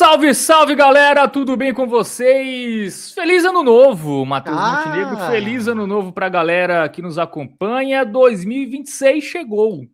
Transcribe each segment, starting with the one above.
Salve, salve, galera! Tudo bem com vocês? Feliz ano novo, Matheus Montenegro. Feliz ano novo pra galera que nos acompanha. 2026 chegou.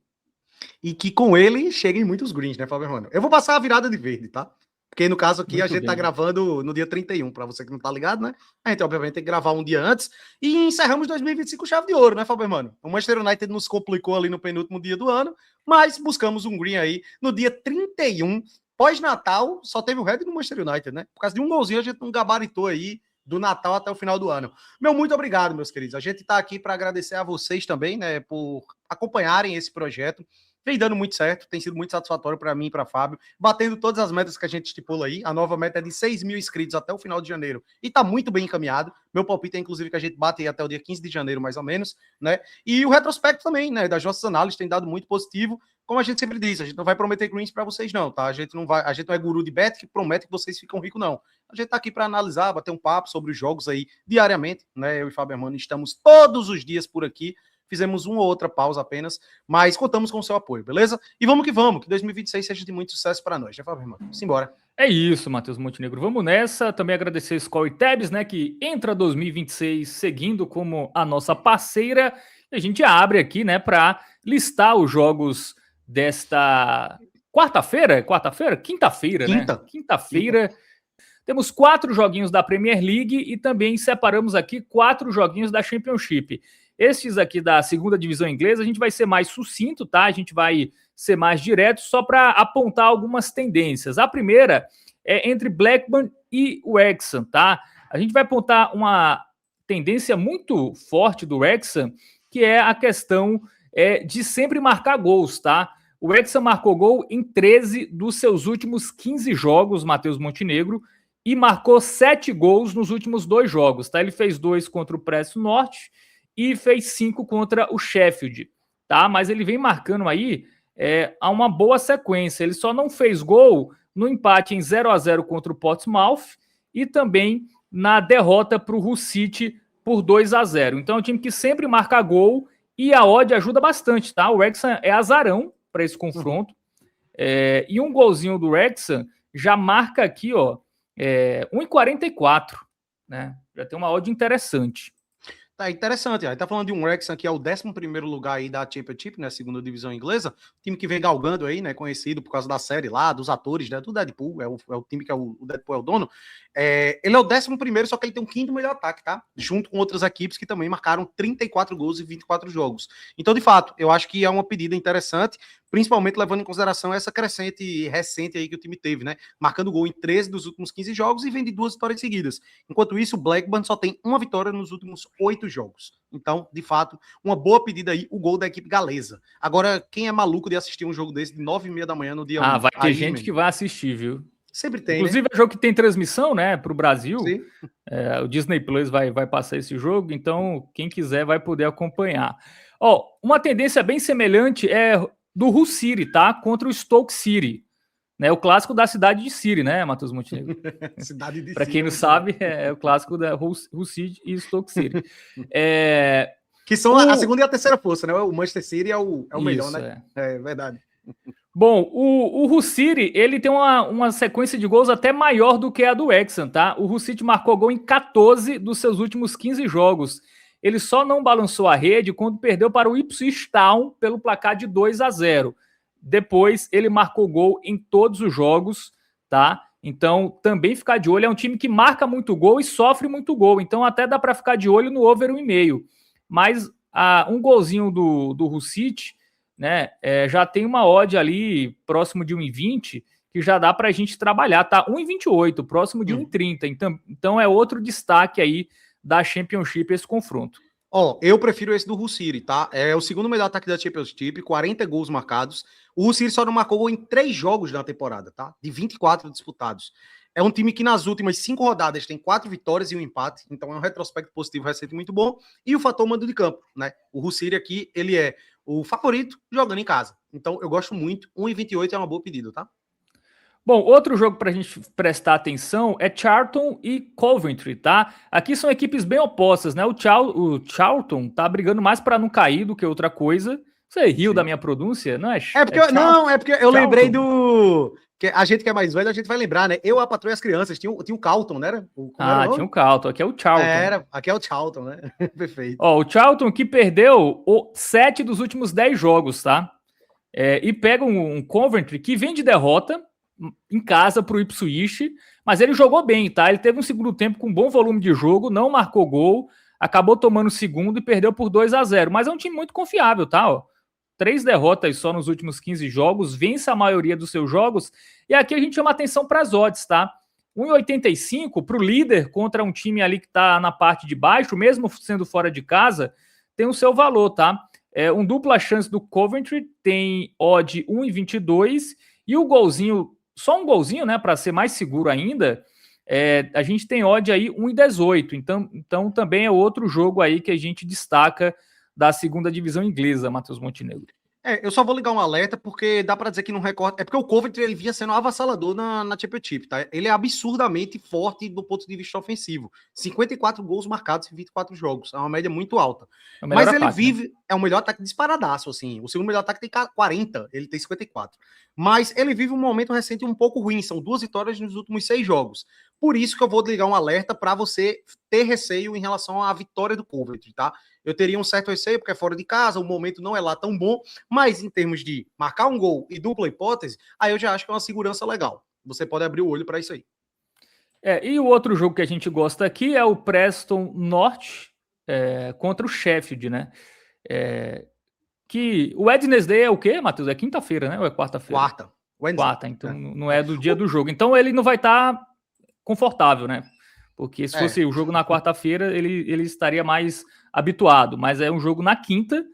E que com ele cheguem muitos greens, né, Fábio Mano? Eu vou passar a virada de verde, tá? Porque no caso aqui Muito a gente bem. tá gravando no dia 31, pra você que não tá ligado, né? A gente obviamente tem que gravar um dia antes e encerramos 2025 com chave de ouro, né, Fábio Mano? O Manchester United nos complicou ali no penúltimo dia do ano, mas buscamos um green aí no dia 31, pós-Natal, só teve o red no Manchester United, né? Por causa de um golzinho a gente não gabaritou aí do Natal até o final do ano. Muito obrigado, meus queridos. A gente tá aqui para agradecer a vocês também, né, por acompanharem esse projeto. Vem dando muito certo, tem sido muito satisfatório para mim e para Fábio, batendo todas as metas que a gente estipula aí. A nova meta é de 6 mil inscritos até o final de janeiro e tá muito bem encaminhado. Meu palpite é, inclusive, que a gente bate aí até o dia 15 de janeiro, mais ou menos, né? E o retrospecto também, né, das nossas análises tem dado muito positivo. Como a gente sempre diz, a gente não vai prometer greens para vocês, não, tá? A gente não é guru de bet que promete que vocês ficam ricos, não. A gente tá aqui para analisar, bater um papo sobre os jogos aí diariamente, né? Eu e Fábio Armando estamos todos os dias por aqui. Fizemos uma ou outra pausa apenas, mas contamos com o seu apoio, beleza? E vamos, que 2026 seja de muito sucesso para nós, né, Fábio Armando? Simbora. É isso, Matheus Montenegro. Vamos nessa. Também agradecer a Skol e Tabs, né, que entra 2026 seguindo como a nossa parceira. E a gente abre aqui, né, para listar os jogos desta quarta-feira? Quinta-feira, né? Quinta-feira. Temos 4 joguinhos da Premier League e também separamos aqui 4 joguinhos da Championship. Estes aqui da segunda divisão inglesa, a gente vai ser mais sucinto, tá? A gente vai ser mais direto, só para apontar algumas tendências. A primeira é entre Blackburn e o Wrexham, tá? A gente vai apontar uma tendência muito forte do Wrexham, que é a questão de sempre marcar gols, tá? O Wrexham marcou gol em 13 dos seus últimos 15 jogos, Matheus Montenegro, e marcou 7 gols nos últimos 2 jogos, tá? Ele fez 2 contra o Preston North e fez 5 contra o Sheffield, tá? Mas ele vem marcando aí a uma boa sequência. Ele só não fez gol no empate em 0-0 contra o Portsmouth e também na derrota para o Hull City por 2-0. Então é um time que sempre marca gol e a odd ajuda bastante, tá? O Wrexham é azarão para esse confronto. E um golzinho do Wrexham já marca aqui, ó, 1,44, né? Já tem uma odd interessante. Tá interessante, a gente tá falando de um Wrexham que é o 11º lugar aí da Championship, né, segunda divisão inglesa, time que vem galgando aí, né, conhecido por causa da série lá, dos atores, né, do Deadpool, é o time que o Deadpool é o dono. Ele é o 11º, só que ele tem o 5º melhor ataque, tá? Junto com outras equipes que também marcaram 34 gols em 24 jogos. Então, de fato, eu acho que é uma pedida interessante, principalmente levando em consideração essa crescente recente aí que o time teve, né? Marcando gol em 13 dos últimos 15 jogos e vem de 2 vitórias seguidas. Enquanto isso, o Blackburn só tem uma vitória nos últimos 8 jogos. Então, de fato, uma boa pedida aí, o gol da equipe galesa. Agora, quem é maluco de assistir um jogo desse de 9h30 da manhã no dia 1? Vai ter gente que vai assistir, viu? Sempre tem, inclusive, né? É jogo que tem transmissão, né, para o Brasil. Sim. O Disney Plus vai passar esse jogo, então quem quiser vai poder acompanhar. Uma tendência bem semelhante é do Hull City, tá? Contra o Stoke City. Né, o clássico da cidade de City, né, Matheus Montenegro? Cidade de Para quem não sabe, é o clássico da Hull City e Stoke City. Que são a segunda e a terceira força, né? O Manchester City é o melhor, né? É verdade. Bom, o Hull City, ele tem uma sequência de gols até maior do que a do Wrexham, tá? O Hull City marcou gol em 14 dos seus últimos 15 jogos. Ele só não balançou a rede quando perdeu para o Ipswich Town pelo placar de 2-0. Depois, ele marcou gol em todos os jogos, tá? Então, também ficar de olho. É um time que marca muito gol e sofre muito gol. Então, até dá para ficar de olho no over 1,5. Mas um golzinho do Hull City, né, já tem uma odd ali próximo de 1,20 que já dá para a gente trabalhar, tá? 1,28, próximo de 1,30. Então é outro destaque aí da Championship esse confronto. Eu prefiro esse do Hull City, tá? É o segundo melhor ataque da Championship, 40 gols marcados. O Hull City só não marcou gol em 3 jogos na temporada, tá? De 24 disputados. É um time que nas últimas 5 rodadas tem 4 vitórias e 1 empate, então é um retrospecto positivo recente muito bom. E o fator mando de campo, né? O Hull City aqui, ele é o favorito jogando em casa. Então eu gosto muito, 1,28 é uma boa pedida, tá? Bom, outro jogo para a gente prestar atenção é Charlton e Coventry, tá? Aqui são equipes bem opostas, né? O Charlton tá brigando mais para não cair do que outra coisa. Você riu da minha pronúncia? Não é? É porque eu lembrei Que a gente que é mais velho, a gente vai lembrar, né? Eu, a Patroa e as Crianças, tinha o Carlton, né? Tinha o Carlton, aqui é o Charlton. Aqui é o Charlton, né? Perfeito. Ó, o Charlton que perdeu 7 dos últimos 10 jogos, tá? E pega um Coventry que vem de derrota em casa pro Ipswich, mas ele jogou bem, tá? Ele teve um segundo tempo com bom volume de jogo, não marcou gol, acabou tomando o segundo e perdeu por 2-0, mas é um time muito confiável, tá? Ó, 3 derrotas só nos últimos 15 jogos, vence a maioria dos seus jogos, e aqui a gente chama atenção para as odds, tá? 1,85 para o líder contra um time ali que está na parte de baixo, mesmo sendo fora de casa, tem o seu valor, tá? Um dupla chance do Coventry tem odd 1,22 e o golzinho, só um golzinho, né, para ser mais seguro ainda, a gente tem odd aí 1,18. Então também é outro jogo aí que a gente destaca da segunda divisão inglesa, Matheus Montenegro. Eu só vou ligar um alerta porque dá para dizer que não recorda. É porque o Coventry ele vinha sendo avassalador na Championship, tá? Ele é absurdamente forte do ponto de vista ofensivo. 54 gols marcados em 24 jogos. É uma média muito alta. Mas ele vive. Né? É o melhor ataque disparadaço, assim. O segundo melhor ataque tem 40, ele tem 54. Mas ele vive um momento recente um pouco ruim. São 2 vitórias nos últimos 6 jogos. Por isso que eu vou ligar um alerta para você ter receio em relação à vitória do Coventry, tá? Eu teria um certo receio, porque é fora de casa, o momento não é lá tão bom, mas em termos de marcar um gol e dupla hipótese, aí eu já acho que é uma segurança legal. Você pode abrir o olho para isso aí. E o outro jogo que a gente gosta aqui é o Preston North contra o Sheffield, né? Que o Wednesday é o quê, Matheus? É quinta-feira, né? Ou é quarta-feira? Quarta. Quarta, então não é do dia do jogo. Então ele não vai estar confortável, né? Porque se fosse o jogo na quarta-feira, ele estaria mais habituado. Mas é um jogo na quinta.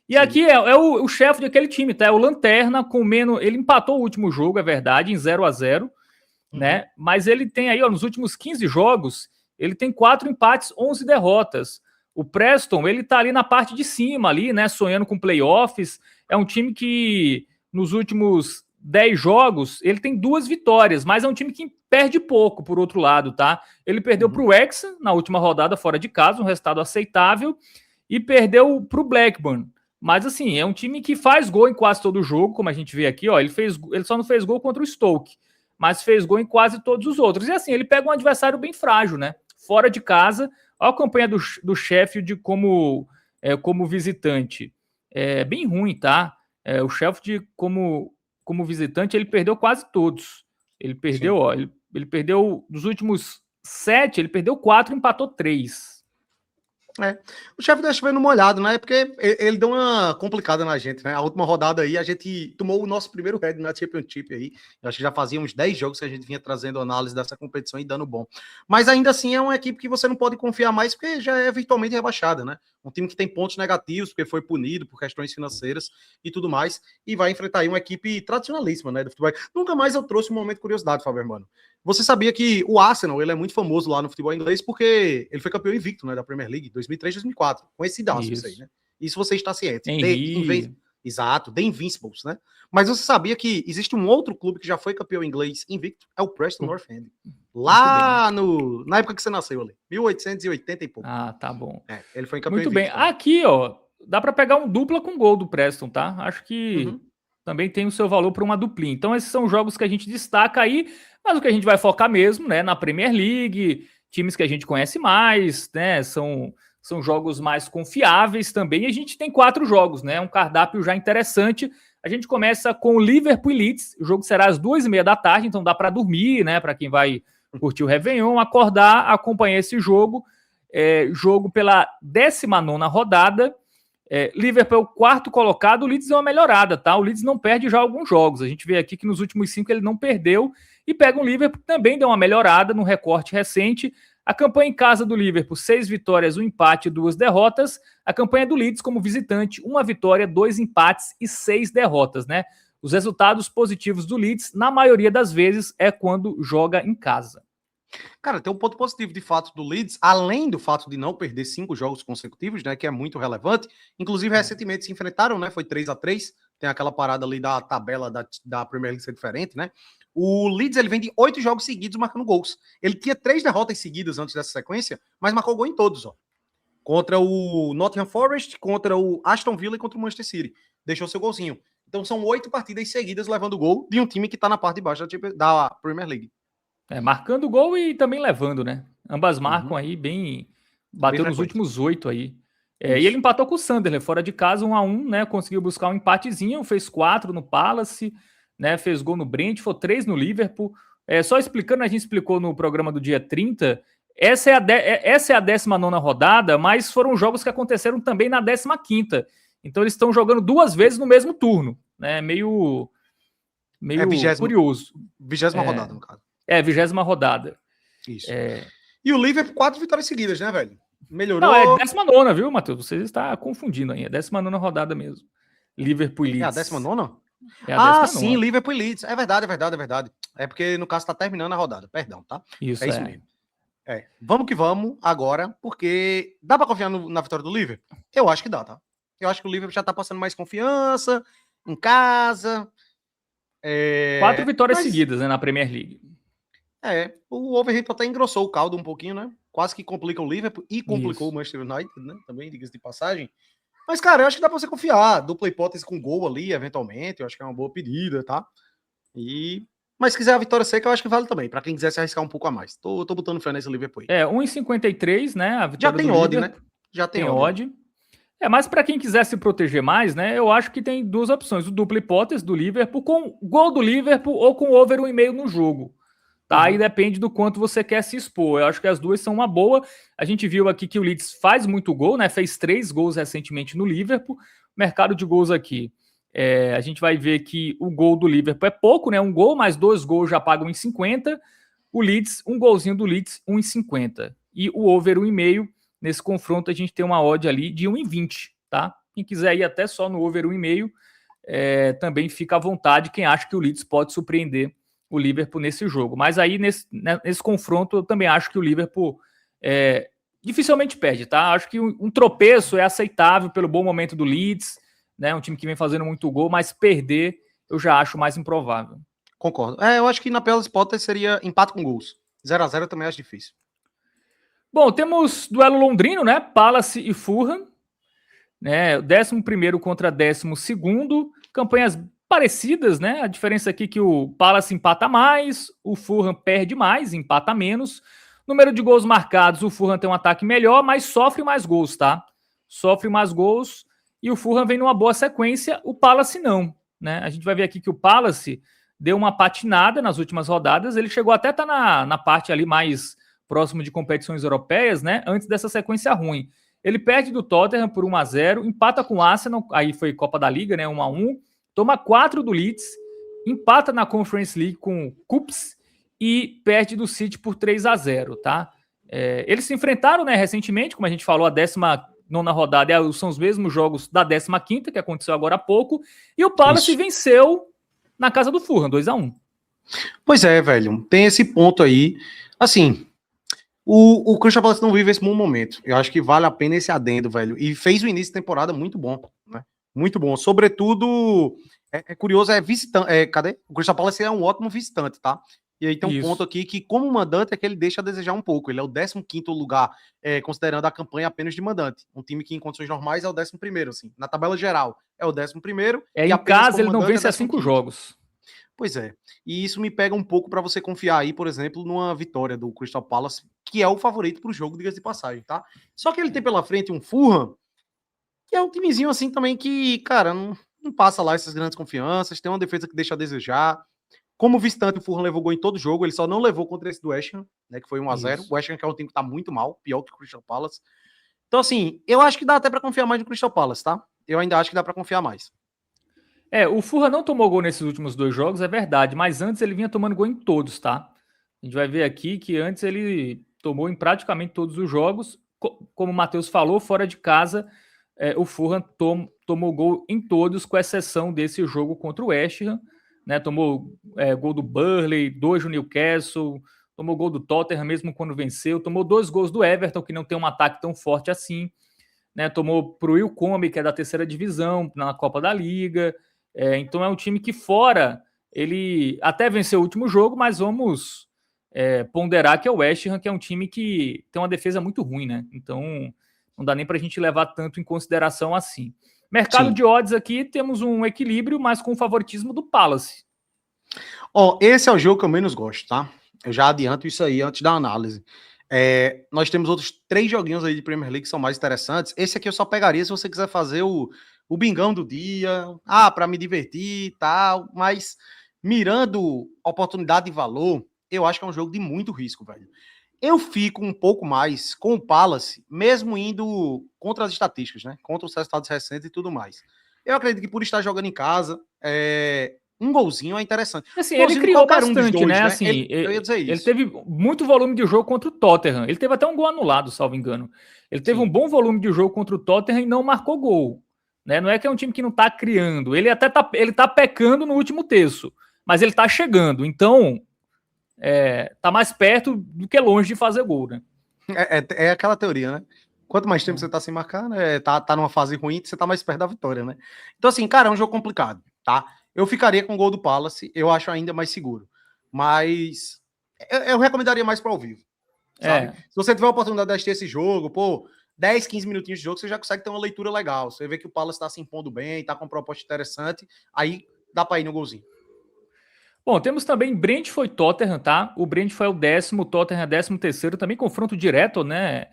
E sim, aqui é o chefe daquele time, tá? É o Lanterna com menos... Ele empatou o último jogo, é verdade, em 0-0, né? Mas ele tem aí, ó, nos últimos 15 jogos, ele tem 4 empates, 11 derrotas. O Preston, ele tá ali na parte de cima, ali, né? Sonhando com playoffs. É um time que, nos últimos 10 jogos, ele tem 2 vitórias, mas é um time que perde pouco, por outro lado, tá? Ele perdeu pro Wrexham na última rodada, fora de casa, um resultado aceitável, e perdeu pro Blackburn. Mas, assim, é um time que faz gol em quase todo o jogo, como a gente vê aqui, ó. Ele só não fez gol contra o Stoke, mas fez gol em quase todos os outros. E, assim, ele pega um adversário bem frágil, né? Fora de casa, olha a campanha do Sheffield como visitante. É bem ruim, tá? O Sheffield, como visitante, ele perdeu quase todos. Ele perdeu, ó, ele perdeu dos últimos 7, ele perdeu 4 e empatou 3. O chefe deixa chovendo molhado, né? Porque ele deu uma complicada na gente, né? A última rodada aí, a gente tomou o nosso primeiro head na Championship aí. Eu acho que já fazia uns 10 jogos que a gente vinha trazendo análise dessa competição e dando bom. Mas ainda assim é uma equipe que você não pode confiar mais, porque já é virtualmente rebaixada, né? Um time que tem pontos negativos, porque foi punido por questões financeiras e tudo mais, e vai enfrentar aí uma equipe tradicionalíssima, né? Do futebol. Nunca mais eu trouxe um momento de curiosidade, Fábio, mano. Você sabia que o Arsenal, ele é muito famoso lá no futebol inglês porque ele foi campeão invicto, né, da Premier League, 2003-2004. Conhecidaço isso aí, né? Isso você está ciente. Exato, The Invincibles, né? Mas você sabia que existe um outro clube que já foi campeão inglês invicto? É o Preston North End. Lá na época que você nasceu ali, 1880 e pouco. Ah, tá bom. Ele foi campeão invicto. Muito bem. Também. Aqui, ó, dá para pegar um dupla com gol do Preston, tá? Acho que também tem o seu valor para uma duplinha. Então esses são jogos que a gente destaca aí, mas o que a gente vai focar mesmo, né, na Premier League, times que a gente conhece mais, né, são jogos mais confiáveis também, e a gente tem 4 jogos, né, um cardápio já interessante. A gente começa com o Liverpool e Leeds, o jogo será às 2h30 da tarde, então dá para dormir, né, para quem vai curtir o Réveillon, acordar, acompanhar esse jogo, jogo pela 19ª rodada. Liverpool é o 4º colocado, o Leeds é uma melhorada, tá? O Leeds não perde já alguns jogos. A gente vê aqui que nos últimos 5 ele não perdeu e pega um Liverpool que também deu uma melhorada no recorte recente. A campanha em casa do Liverpool, 6 vitórias, 1 empate e 2 derrotas. A campanha do Leeds como visitante, 1 vitória, 2 empates e 6 derrotas, né? Os resultados positivos do Leeds, na maioria das vezes, é quando joga em casa. Cara, tem um ponto positivo de fato do Leeds, além do fato de não perder 5 jogos consecutivos, né, que é muito relevante. Inclusive, recentemente se enfrentaram, né, foi 3-3. Tem aquela parada ali da tabela da Premier League ser diferente, né? O Leeds, ele vem de 8 jogos seguidos marcando gols. Ele tinha 3 derrotas seguidas antes dessa sequência, mas marcou gol em todos, ó. Contra o Nottingham Forest, contra o Aston Villa e contra o Manchester City. Deixou seu golzinho. Então são 8 partidas seguidas levando gol de um time que tá na parte de baixo da Premier League. Marcando gol e também levando, né? Ambas marcam aí bem... Bateu nos últimos 8 aí. E ele empatou com o Sunderland, fora de casa, 1-1, né? Conseguiu buscar um empatezinho, fez 4 no Palace, né? Fez gol no Brentford, 3 no Liverpool. Só explicando, a gente explicou no programa do dia 30, essa é a 19ª rodada, mas foram jogos que aconteceram também na 15ª. Então eles estão jogando 2 vezes no mesmo turno, né? Meio curioso. 20ª rodada, no caso. 20ª rodada. Isso. E o Liverpool, 4 vitórias seguidas, né, velho? Melhorou. Não, é 19ª, viu, Matheus? Você está confundindo aí. É 19ª rodada mesmo. Liverpool e Leeds. É a 19ª? É a 19ª. Sim, Liverpool e Leeds. É verdade. É porque, no caso, tá terminando a rodada. Perdão, tá? Isso, é isso mesmo. Vamos que vamos agora, porque dá pra confiar na vitória do Liverpool? Eu acho que dá, tá? Eu acho que o Liverpool já tá passando mais confiança em casa. 4 vitórias seguidas, né, na Premier League. O Wolverhampton até engrossou o caldo um pouquinho, né? Quase que complica o Liverpool e complicou o Manchester United, né? Também, diga-se de passagem. Mas, cara, eu acho que dá pra você confiar. Dupla hipótese com gol ali, eventualmente. Eu acho que é uma boa pedida, tá? Mas se quiser a vitória seca, eu acho que vale também. Pra quem quiser se arriscar um pouco a mais. Tô botando fé nesse Liverpool aí. 1,53, né? A vitória já tem odd, né? Já tem odd. Mas para quem quiser se proteger mais, né? Eu acho que tem 2 opções. O dupla hipótese do Liverpool com gol do Liverpool ou com over 1,5 no jogo. Tá? Aí depende do quanto você quer se expor. Eu acho que as duas são uma boa. A gente viu aqui que o Leeds faz muito gol, né? Fez 3 gols recentemente no Liverpool. Mercado de gols aqui. A gente vai ver que o gol do Liverpool é pouco, né? 1 gol, mais 2 gols já pagam 1,50. O Leeds, um golzinho do Leeds, 1,50. E o over 1,5, nesse confronto a gente tem uma odd ali de 1,20, tá? Quem quiser ir até só no over 1,5, também fica à vontade. Quem acha que o Leeds pode surpreender o Liverpool nesse jogo. Mas aí, nesse confronto, eu também acho que o Liverpool dificilmente perde, tá? Acho que um tropeço é aceitável pelo bom momento do Leeds, né? Um time que vem fazendo muito gol, mas perder eu já acho mais improvável. Concordo. Eu acho que na pior das hipóteses seria empate com gols. 0-0 eu também acho difícil. Bom, temos duelo londrino, né? Palace e Fulham. Né? 11º contra 12º. Campanhas parecidas, né? A diferença aqui é que o Palace empata mais, o Fulham perde mais, empata menos. Número de gols marcados, o Fulham tem um ataque melhor, mas sofre mais gols, tá? Sofre mais gols e o Fulham vem numa boa sequência, o Palace não, né? A gente vai ver aqui que o Palace deu uma patinada nas últimas rodadas, ele chegou até a estar na parte ali mais próximo de competições europeias, né? Antes dessa sequência ruim. Ele perde do Tottenham por 1-0, empata com o Arsenal, aí foi Copa da Liga, né? 1-1. Toma 4 do Leeds, empata na Conference League com o Cups e perde do City por 3-0, tá? Eles se enfrentaram, né, recentemente, como a gente falou, a 19ª rodada são os mesmos jogos da 15ª, que aconteceu agora há pouco, e o Palace venceu na casa do Fulham, 2-1. Pois é, velho, tem esse ponto aí. Assim, o Crystal Palace não vive esse bom momento. Eu acho que vale a pena esse adendo, velho. E fez o início de temporada muito bom, né? Muito bom. Sobretudo, curioso, visitante. Cadê? O Crystal Palace é um ótimo visitante, tá? E aí tem um ponto aqui que, como mandante, é que ele deixa a desejar um pouco. Ele é o 15º lugar, considerando a campanha apenas de mandante. Um time que, em condições normais, é o 11º, assim. Na tabela geral, é o 11º. E em casa, ele não vence há 5 jogos. Pois é. E isso me pega um pouco para você confiar aí, por exemplo, numa vitória do Crystal Palace, que é o favorito para o jogo, diga-se de passagem, tá? Só que ele tem pela frente um Fulham, que é um timezinho assim também que, cara, não passa lá essas grandes confianças, tem uma defesa que deixa a desejar. Como visitante, o Fulham levou gol em todo jogo, ele só não levou contra esse do West Ham, né, que foi 1-0. O West Ham que é um time que tá muito mal, pior que o Crystal Palace. Então, assim, eu acho que dá até para confiar mais no Crystal Palace, tá? Eu ainda acho que dá para confiar mais. O Fulham não tomou gol nesses últimos 2 jogos, é verdade, mas antes ele vinha tomando gol em todos, tá? A gente vai ver aqui que antes ele tomou em praticamente todos os jogos. Como o Matheus falou, fora de casa, o Fulham tomou gol em todos, com exceção desse jogo contra o West Ham, né? Tomou gol do Burnley, 2 do Newcastle, tomou gol do Tottenham mesmo quando venceu, tomou 2 gols do Everton, que não tem um ataque tão forte assim, né? Tomou pro Wycombe, que é da 3ª divisão, na Copa da Liga. Então é um time que fora, ele até venceu o último jogo, mas vamos ponderar que é o West Ham, que é um time que tem uma defesa muito ruim, né? Então não dá nem pra gente levar tanto em consideração assim. Mercado Sim. de odds aqui, temos um equilíbrio, mas com o favoritismo do Palace. Ó, esse é o jogo que eu menos gosto, tá? Eu já adianto isso aí antes da análise. Nós temos outros 3 joguinhos aí de Premier League que são mais interessantes. Esse aqui eu só pegaria se você quiser fazer o bingão do dia, para me divertir e tal, mas mirando oportunidade e valor, eu acho que é um jogo de muito risco, velho. Eu fico um pouco mais com o Palace, mesmo indo contra as estatísticas, né? Contra os resultados recentes e tudo mais. Eu acredito que por estar jogando em casa, um golzinho é interessante. Assim, Um ele golzinho de criou qualquer um dos bastante, dois, né? né? Assim, Eu ia dizer ele isso. teve muito volume de jogo contra o Tottenham. Ele teve até um gol anulado, salvo engano. Ele teve um bom volume de jogo contra o Tottenham e não marcou gol. Né? Não é que é um time que não tá criando. Ele até tá pecando no último terço, mas ele tá chegando. Então, tá mais perto do que longe de fazer gol, né? É aquela teoria, né? Quanto mais tempo você tá sem marcar, né? Tá numa fase ruim, você tá mais perto da vitória, né? Então, assim, cara, é um jogo complicado, tá? Eu ficaria com o gol do Palace, eu acho ainda mais seguro. Mas eu recomendaria mais para ao vivo, sabe? Se você tiver a oportunidade de assistir esse jogo, 10, 15 minutinhos de jogo, você já consegue ter uma leitura legal. Você vê que o Palace tá se impondo bem, tá com uma proposta interessante, aí dá para ir no golzinho. Bom, temos também Brentford e Tottenham, tá? O Brentford é o 10º, o Tottenham é 13º, também confronto direto, né?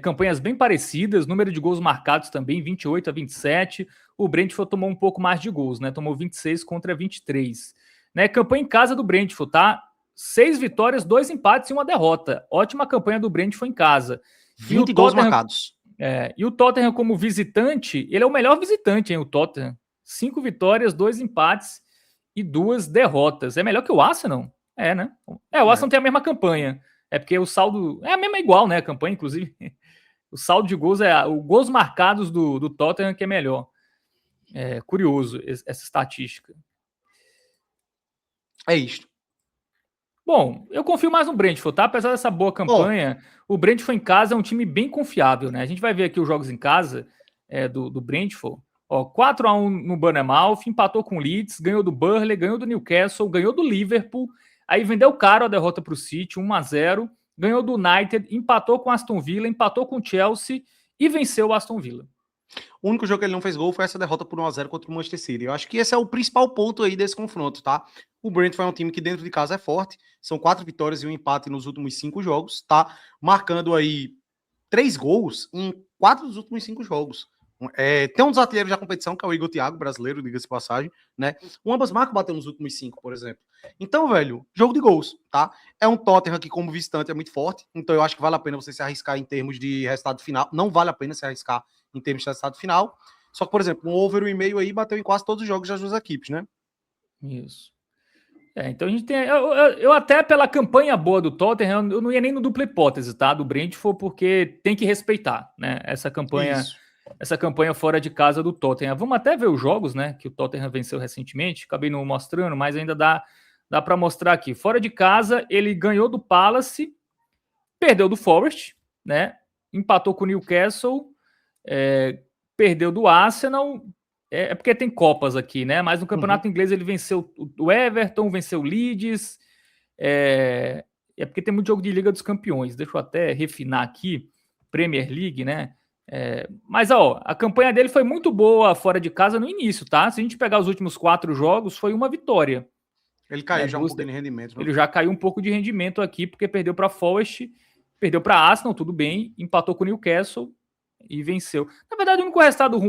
Campanhas bem parecidas, número de gols marcados também, 28-27. O Brentford tomou um pouco mais de gols, né? Tomou 26 contra 23. Né? Campanha em casa do Brentford, tá? 6 vitórias, 2 empates e 1 derrota. Ótima campanha do Brentford em casa. 20 gols marcados. E o Tottenham como visitante, ele é o melhor visitante, hein? O Tottenham. 5 vitórias, 2 empates e 2 derrotas. É melhor que o Arsenal? Né? O Arsenal tem a mesma campanha. É porque o saldo é a mesma igual, né? A campanha, inclusive. O saldo de gols os gols marcados do Tottenham que é melhor. É curioso essa estatística. É isto. Bom, eu confio mais no Brentford, tá? Apesar dessa boa campanha, o Brentford em casa é um time bem confiável, né? A gente vai ver aqui os jogos em casa do Brentford. 4-1 no Bournemouth, empatou com o Leeds, ganhou do Burnley, ganhou do Newcastle, ganhou do Liverpool, aí vendeu caro a derrota para o City, 1-0, ganhou do United, empatou com o Aston Villa, empatou com o Chelsea e venceu o Aston Villa. O único jogo que ele não fez gol foi essa derrota por 1-0 contra o Manchester City. Eu acho que esse é o principal ponto aí desse confronto, tá? O Brentford é um time que dentro de casa é forte, são 4 vitórias e 1 empate nos últimos 5 jogos, tá? Marcando aí 3 gols em 4 dos últimos 5 jogos. Tem um dos artilheiros da competição, que é o Igor Thiago, brasileiro, diga-se passagem, né? O ambas marcas bateu nos últimos 5, por exemplo. Então, velho, jogo de gols, tá? É um Tottenham que, como visitante, é muito forte. Então, eu acho que vale a pena você se arriscar em termos de resultado final. Não vale a pena se arriscar em termos de resultado final. Só que, por exemplo, um over 1,5 aí bateu em quase todos os jogos das duas equipes, né? Isso. Então a gente tem. Eu até pela campanha boa do Tottenham, eu não ia nem no dupla hipótese, tá? Do Brentford, porque tem que respeitar, né? Essa campanha fora de casa do Tottenham. Vamos até ver os jogos, né? Que o Tottenham venceu recentemente. Acabei não mostrando, mas ainda dá para mostrar aqui. Fora de casa, ele ganhou do Palace, perdeu do Forest, né? Empatou com o Newcastle, perdeu do Arsenal. Porque tem Copas aqui, né? Mas no Campeonato Inglês ele venceu o Everton, venceu o Leeds. Porque tem muito jogo de Liga dos Campeões. Deixa eu até refinar aqui. Premier League, né? Mas a campanha dele foi muito boa fora de casa no início, tá? Se a gente pegar os últimos 4 jogos, foi uma vitória. Ele caiu já um pouco de rendimento. Ele já caiu um pouco de rendimento aqui, porque perdeu para Forest, perdeu para Arsenal, tudo bem, empatou com o Newcastle e venceu. Na verdade, o único resultado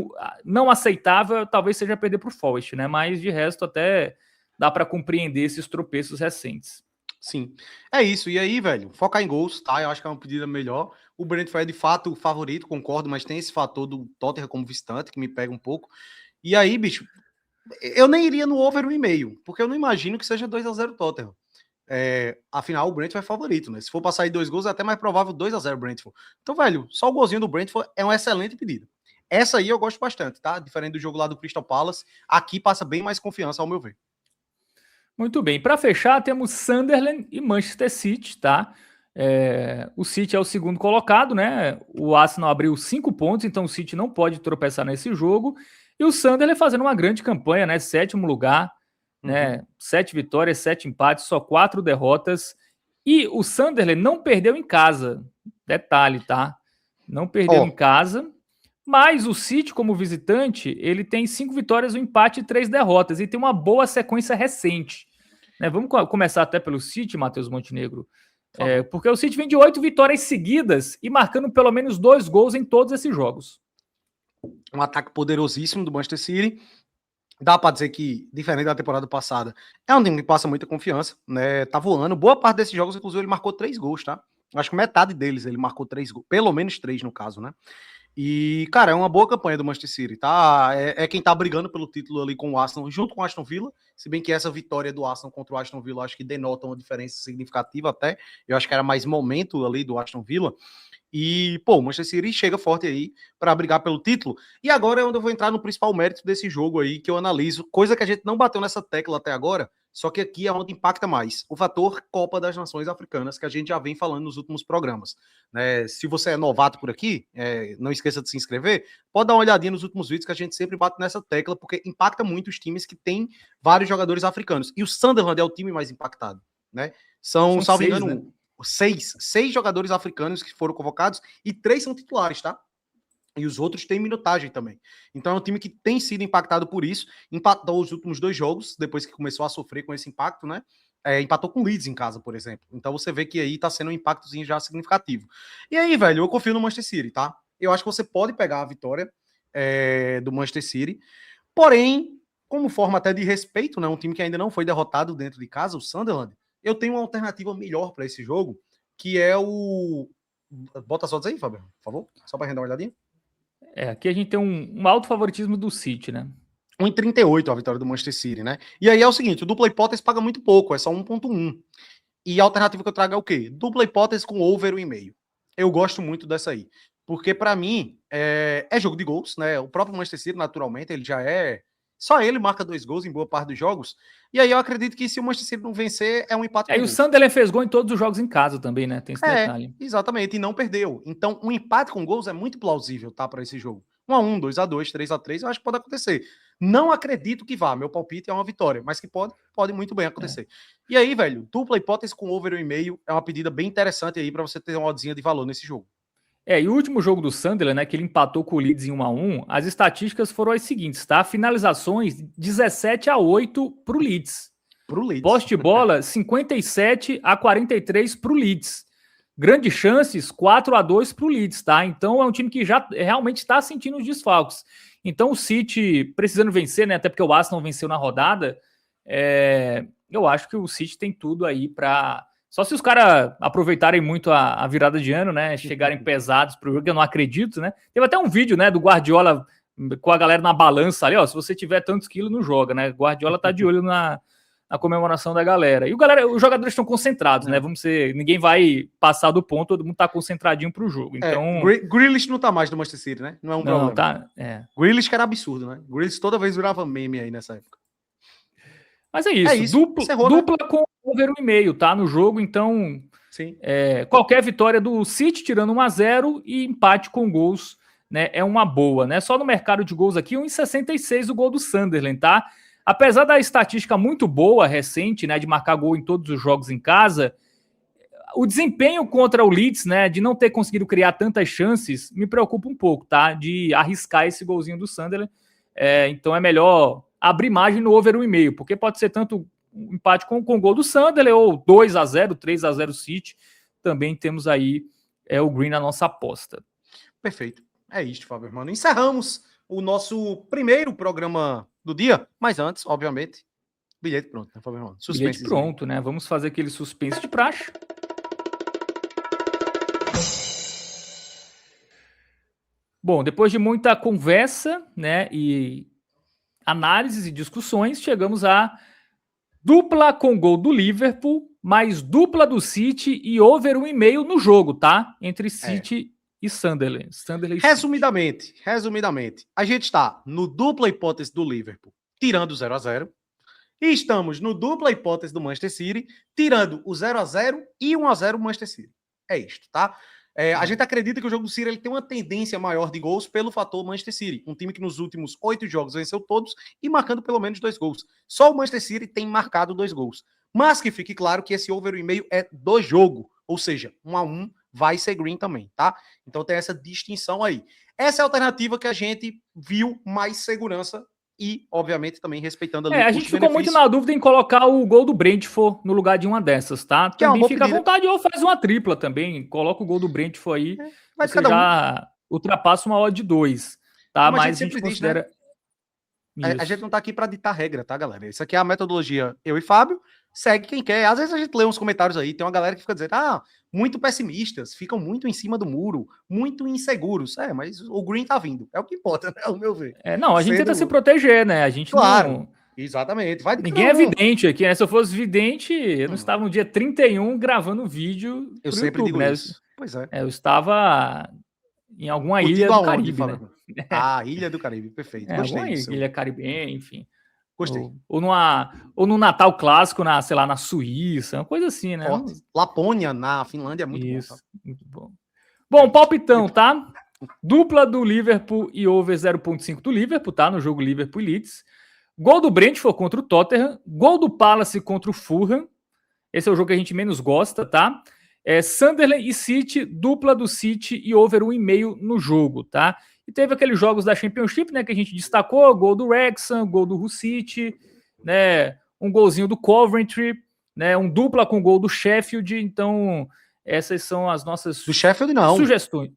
não aceitável talvez seja perder para o Forest, né? Mas de resto até dá para compreender esses tropeços recentes. Sim, é isso. E aí, velho, focar em gols, tá? Eu acho que é uma pedida melhor. O Brentford é de fato o favorito, concordo, mas tem esse fator do Tottenham como visitante que me pega um pouco. E aí, bicho, eu nem iria no over 1,5, porque eu não imagino que seja 2-0 Tottenham. Afinal, o Brentford é favorito, né? Se for passar aí 2 gols, é até mais provável 2-0 Brentford. Então, velho, só o golzinho do Brentford é uma excelente pedida. Essa aí eu gosto bastante, tá? Diferente do jogo lá do Crystal Palace, aqui passa bem mais confiança, ao meu ver. Muito bem. Para fechar, temos Sunderland e Manchester City, tá? O City é o segundo colocado, né? O Arsenal abriu 5 pontos, então o City não pode tropeçar nesse jogo. E o Sunderland fazendo uma grande campanha, né? 7º lugar, né? 7 vitórias, 7 empates, só 4 derrotas. E o Sunderland não perdeu em casa. Detalhe, tá? Não perdeu em casa. Mas o City, como visitante, ele tem 5 vitórias, um empate e 3 derrotas. E tem uma boa sequência recente. Né? Vamos começar até pelo City, Matheus Montenegro. Porque o City vem de 8 vitórias seguidas e marcando pelo menos 2 gols em todos esses jogos. Um ataque poderosíssimo do Manchester City. Dá para dizer que, diferente da temporada passada, é um time que passa muita confiança, né? Tá voando. Boa parte desses jogos, inclusive, ele marcou 3 gols, tá? Acho que metade deles ele marcou 3 gols. Pelo menos 3, no caso, né? E, cara, é uma boa campanha do Manchester City, tá? É quem tá brigando pelo título ali com o Arsenal, junto com o Aston Villa, se bem que essa vitória do Arsenal contra o Aston Villa, acho que denota uma diferença significativa até. Eu acho que era mais momento ali do Aston Villa. E, pô, o Manchester City chega forte aí para brigar pelo título. E agora é onde eu vou entrar no principal mérito desse jogo aí, que eu analiso, coisa que a gente não bateu nessa tecla até agora, só que aqui é onde impacta mais. O fator Copa das Nações Africanas, que a gente já vem falando nos últimos programas. Né? Se você é novato por aqui, não esqueça de se inscrever, pode dar uma olhadinha nos últimos vídeos que a gente sempre bate nessa tecla, porque impacta muito os times que têm vários jogadores africanos. E o Sunderland é o time mais impactado. Né? São salvo engano, né? Seis jogadores africanos que foram convocados e 3 são titulares, tá? E os outros têm minutagem também. Então é um time que tem sido impactado por isso. Empatou os últimos 2 jogos, depois que começou a sofrer com esse impacto, né? Empatou com o Leeds em casa, por exemplo. Então você vê que aí tá sendo um impactozinho já significativo. E aí, velho, eu confio no Manchester City, tá? Eu acho que você pode pegar a vitória do Manchester City. Porém, como forma até de respeito, né? Um time que ainda não foi derrotado dentro de casa, o Sunderland, eu tenho uma alternativa melhor para esse jogo, que é o... Bota as odds aí, Fábio, por favor. Só para render uma olhadinha. Aqui a gente tem um alto favoritismo do City, né? 1,38 a vitória do Manchester City, né? E aí é o seguinte, o dupla hipótese paga muito pouco, é só 1,1. E a alternativa que eu trago é o quê? Dupla hipótese com over 1,5. Eu gosto muito dessa aí. Porque, para mim, é jogo de gols, né? O próprio Manchester City, naturalmente, ele já é... Só ele marca 2 gols em boa parte dos jogos. E aí eu acredito que se o Manchester City não vencer, é um empate com gols. E o Sunderland fez gol em todos os jogos em casa também, né? Tem esse detalhe. Exatamente, e não perdeu. Então, um empate com gols é muito plausível, tá, para esse jogo. 1-1, 2-2, 3-3, eu acho que pode acontecer. Não acredito que vá, meu palpite é uma vitória, mas que pode muito bem acontecer. E aí, velho, dupla hipótese com over 1,5 é uma pedida bem interessante aí para você ter uma oddzinha de valor nesse jogo. E o último jogo do Sunderland, né, que ele empatou com o Leeds em 1-1, as estatísticas foram as seguintes, tá? Finalizações 17-8 pro Leeds. Posse de bola 57-43 pro Leeds. Grandes chances 4-2 pro Leeds, tá? Então é um time que já realmente está sentindo os desfalques. Então o City precisando vencer, né? Até porque o Arsenal venceu na rodada. Eu acho que o City tem tudo aí para... Só se os caras aproveitarem muito a virada de ano, né? Chegarem pesados pro jogo, que eu não acredito, né? Teve até um vídeo, né, do Guardiola com a galera na balança ali, ó. Se você tiver tantos quilos, não joga, né? Guardiola tá de olho na comemoração da galera. E os jogadores estão concentrados, né? Ninguém vai passar do ponto, todo mundo tá concentradinho pro jogo. Então, Grealish não tá mais no Manchester City, né? Não é um problema. Tá, Grealish que era absurdo, né? Grealish toda vez virava meme aí nessa época. Mas é isso. Dupla com over 1,5, tá? No jogo, então... Sim. Qualquer vitória do City, tirando 1-0 e empate com gols, né? É uma boa, né? Só no mercado de gols aqui, 1,66 o gol do Sunderland, tá? Apesar da estatística muito boa, recente, né? De marcar gol em todos os jogos em casa, o desempenho contra o Leeds, né? De não ter conseguido criar tantas chances, me preocupa um pouco, tá? De arriscar esse golzinho do Sunderland. Então é melhor abrir margem no over 1,5, porque pode ser tanto um empate com o gol do Sunderland ou 2-0, 3-0 City. Também temos aí o Green na nossa aposta. Perfeito. É isso, Fábio, mano. Encerramos o nosso primeiro programa do dia, mas antes, obviamente, bilhete pronto, né, Fábio, mano? Bilhete pronto, né? Vamos fazer aquele suspense de praxe. Bom, depois de muita conversa, né, e análises e discussões, chegamos a dupla com gol do Liverpool, mais dupla do City e over 1,5 no jogo, tá? Entre City e Sunderland. Resumidamente, a gente está no dupla hipótese do Liverpool, tirando o 0-0, e estamos no dupla hipótese do Manchester City, tirando o 0-0 e 1-0 Manchester City. É isto, tá? A gente acredita que o jogo do City ele tem uma tendência maior de gols pelo fator Manchester City, um time que nos últimos 8 jogos venceu todos e marcando pelo menos 2 gols. Só o Manchester City tem marcado 2 gols. Mas que fique claro que esse over 1,5 é do jogo, ou seja, 1-1 vai ser green também, tá? Então tem essa distinção aí. essa é a alternativa que a gente viu mais segurança e, obviamente, também respeitando ali a gente ficou muito na dúvida em colocar o gol do Brentford no lugar de uma dessas, tá? Que também é fica à pedida. vontade ou faz uma tripla também. Coloca o gol do Brentford aí, Vai você já ultrapassa uma odd de 2, tá? Como Mas a gente diz, considera... Né? A gente não tá aqui para ditar regra, tá, galera? Isso aqui é a metodologia, eu e Fábio, segue quem quer. Às vezes a gente lê uns comentários aí, tem uma galera que fica dizendo, muito pessimistas, ficam muito em cima do muro, muito inseguros. Mas o Green tá vindo, é o que importa, né? Ao meu ver. Não, a gente tenta se proteger, né? A gente claro, exatamente. Vai de Ninguém é vidente aqui, né? Se eu fosse vidente, eu não estava no dia 31 gravando vídeo eu pro sempre YouTube, digo né? isso. Pois é. Eu estava em alguma Curtindo ilha do aonde, Caribe, Fábio? né? Ilha do Caribe, perfeito. Gostei alguma disso. ilha caribenha, enfim. Gostei. Ou no Natal clássico, sei lá, na Suíça, uma coisa assim, né? Lapônia, na Finlândia, é muito isso, bom. Tá? Muito bom. Bom, palpitão, tá? Dupla do Liverpool e over 0.5 do Liverpool, tá? No jogo Liverpool e Leeds. Gol do Brentford contra o Tottenham. Gol do Palace contra o Fulham. Esse é o jogo que a gente menos gosta, tá? Sunderland e City, dupla do City e over 1,5 no jogo, tá? E teve aqueles jogos da Championship, né, que a gente destacou, gol do Wrexham, gol do Hull City, né, um golzinho do Coventry, né, um dupla com gol do Sheffield. Então, essas são as nossas do Sheffield, não. Sugestões.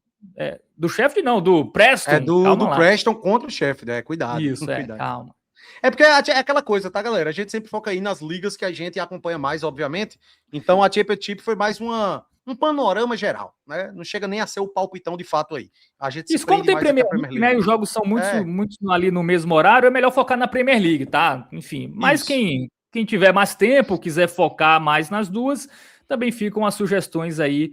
Do Sheffield, não, do Preston. Do Preston contra o Sheffield, cuidado. Isso, cuidado. Calma. É porque é aquela coisa, tá, galera? A gente sempre foca aí nas ligas que a gente acompanha mais, obviamente. Então, a Championship foi mais um panorama geral, né? Não chega nem a ser o palpitão de fato aí. A gente Isso, como tem Premier League, né? E os jogos são muitos ali no mesmo horário, é melhor focar na Premier League, tá? Enfim, mas quem tiver mais tempo, quiser focar mais nas duas, também ficam as sugestões aí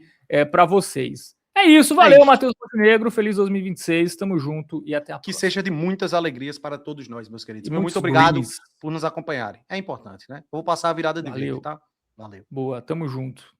para vocês. É isso, valeu, Matheus Montenegro, feliz 2026, tamo junto e até a próxima. Que seja de muitas alegrias para todos nós, meus queridos. Muito obrigado por nos acompanharem. É importante, né? Vou passar a virada de vez, tá? Valeu. Boa, tamo junto.